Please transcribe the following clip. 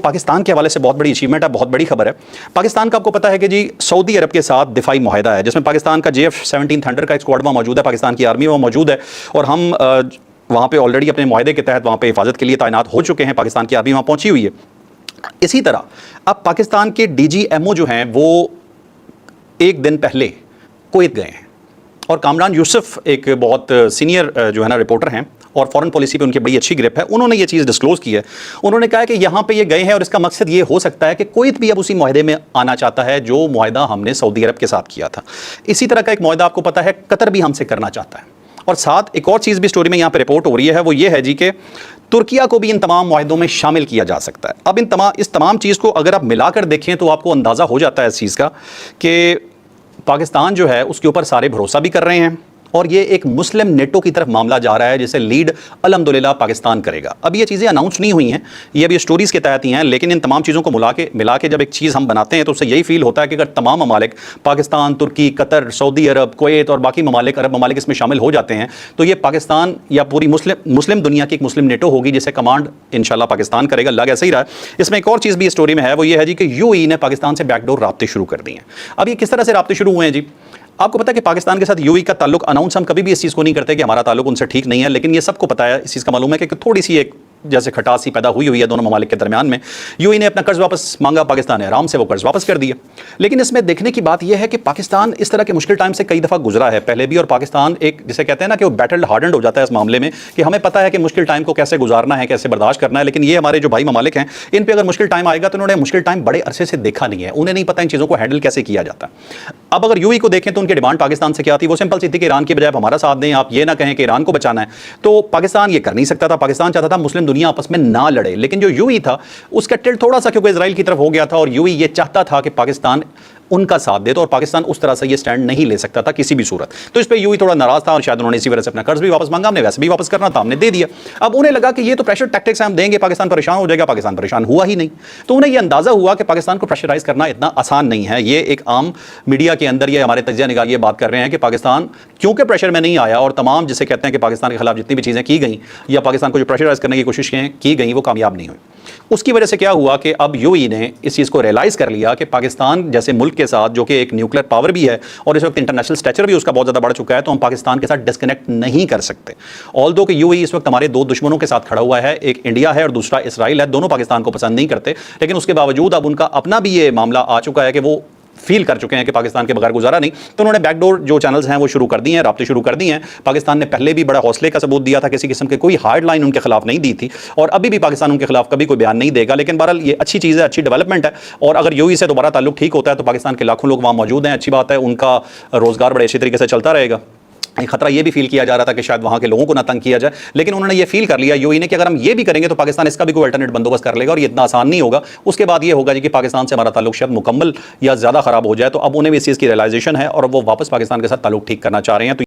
पाकिस्तान के हवाले से बहुत बड़ी अचीवमेंट है, बहुत बड़ी खबर है। पाकिस्तान का आपको पता है कि जी सऊदी अरब के साथ दिफाई मुआहदा है जिसमें पाकिस्तान का JF-17 थंडर का एक स्क्वाड वहाँ मौजूद है, पाकिस्तान की आर्मी वहाँ मौजूद है और हम वहाँ पे ऑलरेडी अपने मुआहदे के तहत वहाँ पे हिफाजत के लिए तैनात हो चुके हैं। पाकिस्तान की आर्मी वहाँ पहुँची हुई है। इसी तरह अब पाकिस्तान के DGMO जो हैं वो एक दिन पहले कुवैत गए हैं और कामरान यूसुफ एक बहुत सीनियर जो है ना रिपोर्टर हैं और फॉरेन पॉलिसी पे उनकी बड़ी अच्छी ग्रिप है। उन्होंने ये चीज़ डिस्क्लोज की है। उन्होंने कहा कि यहाँ पे ये गए हैं और इसका मकसद ये हो सकता है कि कुवैत भी अब उसी मुआहदे में आना चाहता है जो मुआहदा हमने सऊदी अरब के साथ किया था। इसी तरह का एक मुआहदा आपको पता है कतर भी हमसे करना चाहता है। और साथ एक और चीज़ भी स्टोरी में यहाँ पर रिपोर्ट हो रही है, वो ये है जी कि तुर्किया को भी इन तमाम मुआहदों में शामिल किया जा सकता है। अब इस तमाम चीज़ को अगर आप मिलाकर देखें तो आपको अंदाज़ा हो जाता है इस चीज़ का कि पाकिस्तान जो है उसके ऊपर सारे भरोसा भी कर रहे हैं और ये एक मुस्लिम नेटो की तरफ मामला जा रहा है जिसे लीड अल्हम्दुलिल्लाह पाकिस्तान करेगा। अब ये चीज़ें अनाउंस नहीं हुई हैं, ये अभी स्टोरीज़ के तहत ही हैं, लेकिन इन तमाम चीज़ों को मिला के जब एक चीज़ हम बनाते हैं तो उससे यही फील होता है कि अगर तमाम ममालिक पाकिस्तान, तुर्की, कतर, सऊदी अरब, कुवैत और बाकी ममालिक अरब ममालिक इसमें शामिल हो जाते हैं तो ये पाकिस्तान या पूरी मुस्लिम दुनिया की एक मुस्लिम नेटो होगी जिसे कमांड इंशाल्लाह पाकिस्तान करेगा। लग ऐसा ही रहा है। इसमें एक और चीज़ भी स्टोरी में है, वो ये है जी कि UAE ने पाकिस्तान से बैकडोर राब्ते शुरू कर दिए हैं। अब ये किस तरह से राब्ते शुरू हुए हैं जी? आपको पता है कि पाकिस्तान के साथ UAE का ताल्लुक अनाउंस हम कभी भी इस चीज़ को नहीं करते कि हमारा ताल्लुक उनसे ठीक नहीं है, लेकिन ये सबको पता है, इस चीज़ का मालूम है कि थोड़ी सी एक जैसे खटास सी पैदा हुई है दोनों ममालिक के दरमियान में। UAE ने अपना कर्ज वापस मांगा, पाकिस्तान ने आराम से वो कर्ज वापस कर दिया। लेकिन इसमें देखने की बात यह है कि पाकिस्तान इस तरह के मुश्किल टाइम से कई दफ़ा गुजरा है पहले भी, और पाकिस्तान एक जिसे कहते हैं ना कि वो बैटल हार्डन्ड हो जाता है इस मामले में कि हमें पता है कि मुश्किल टाइम को कैसे गुजारना है, कैसे बर्दाश्त करना है। लेकिन ये हमारे जो भाई ममालिक हैं इन पर अगर मुश्किल टाइम आएगा तो उन्होंने मुश्किल टाइम बड़े अरसे से देखा नहीं है, उन्हें नहीं पता इन चीज़ों को हैंडल कैसे किया जाता है। अब अगर UAE को देखें तो उनकी डिमांड पाकिस्तान से क्या थी? वो सिंपल सी थी कि ईरान की बजाय हमारा साथ दें, आप ये ना कहें कि ईरान को बचाना है। तो पाकिस्तान ये कर नहीं सकता था। पाकिस्तान चाहता था मुस्लिम दुनिया आपस में ना लड़े, लेकिन जो UAE था उसका टिल्ट थोड़ा सा क्योंकि इजराइल की तरफ हो गया था और UAE ये चाहता था कि पाकिस्तान उनका साथ दे, तो और पाकिस्तान उस तरह से ये स्टैंड नहीं ले सकता था किसी भी सूरत। तो इस पे UAE थोड़ा नाराज था और शायद उन्होंने इसी वजह से अपना कर्ज भी वापस मांगा। हमने वैसे भी वापस करना था, हमने दे दिया। अब उन्हें लगा कि ये तो प्रेशर टैक्टिक्स हम देंगे, पाकिस्तान परेशान हो जाएगा। पाकिस्तान परेशान हुआ ही नहीं। तो उन्हें ये अंदाजा हुआ कि पाकिस्तान को प्रेशराइज करना इतना आसान नहीं है। ये एक आम मीडिया के अंदर ये हमारे तजिया निगार ये बात कर रहे हैं कि पाकिस्तान क्योंकि प्रेशर में नहीं आया और तमाम जिसे कहते हैं कि पाकिस्तान के खिलाफ जितनी भी चीज़ें की गई या पाकिस्तान को जो प्रेशराइज करने की कोशिशें की गई वो कामयाब नहीं हुई। उसकी वजह से क्या हुआ कि अब UAE ने इस चीज़ को रियलाइज़ कर लिया कि पाकिस्तान जैसे मुल्क के साथ जो कि एक न्यूक्लियर पावर भी है और इस वक्त इंटरनेशनल स्टेचर भी उसका बहुत ज़्यादा बढ़ चुका है, तो हम पाकिस्तान के साथ डिस्कनेक्ट नहीं कर सकते। ऑल्दो कि UAE इस वक्त हमारे दो दुश्मनों के साथ खड़ा हुआ है, एक इंडिया है और दूसरा इसराइल है। दोनों पाकिस्तान को पसंद नहीं करते, लेकिन उसके बावजूद अब उनका अपना भी ये मामला आ चुका है कि वो फील कर चुके हैं कि पाकिस्तान के बगैर गुजारा नहीं। तो उन्होंने बैकडोर जो चैनल्स हैं वो शुरू कर दिए हैं, राब्ते शुरू कर दिए हैं। पाकिस्तान ने पहले भी बड़ा हौसले का सबूत दिया था, किसी किस्म के कोई हार्ड लाइन उनके खिलाफ नहीं दी थी और अभी भी पाकिस्तान उनके खिलाफ कभी कोई बयान नहीं देगा। लेकिन बहरहाल ये अच्छी चीज़ है, अच्छी डेवलपमेंट है। और अगर UAE से दोबारा ताल्लुक ठीक होता है तो पाकिस्तान के लाखों लोग वहाँ मौजूद हैं, अच्छी बात है, उनका रोज़गार बड़े अच्छी तरीके से चलता रहेगा। खतरा ये भी फील किया जा रहा था कि शायद वहाँ के लोगों को ना तंग किया जाए, लेकिन उन्होंने ये फील कर लिया UAE ने कि अगर हम ये भी करेंगे तो पाकिस्तान इसका भी कोई अल्टरनेट बंदोबस्त कर लेगा और ये इतना आसान नहीं होगा। उसके बाद ये होगा जी कि पाकिस्तान से हमारा ताल्लुक शायद मुकम्मल या ज़्यादा ख़राब हो जाए। तो अब उन्हें भी इस चीज़ की रियलाइजेशन है और वो वापस पाकिस्तान के साथ ताल्लुक ठीक करना चाह रहे हैं। तो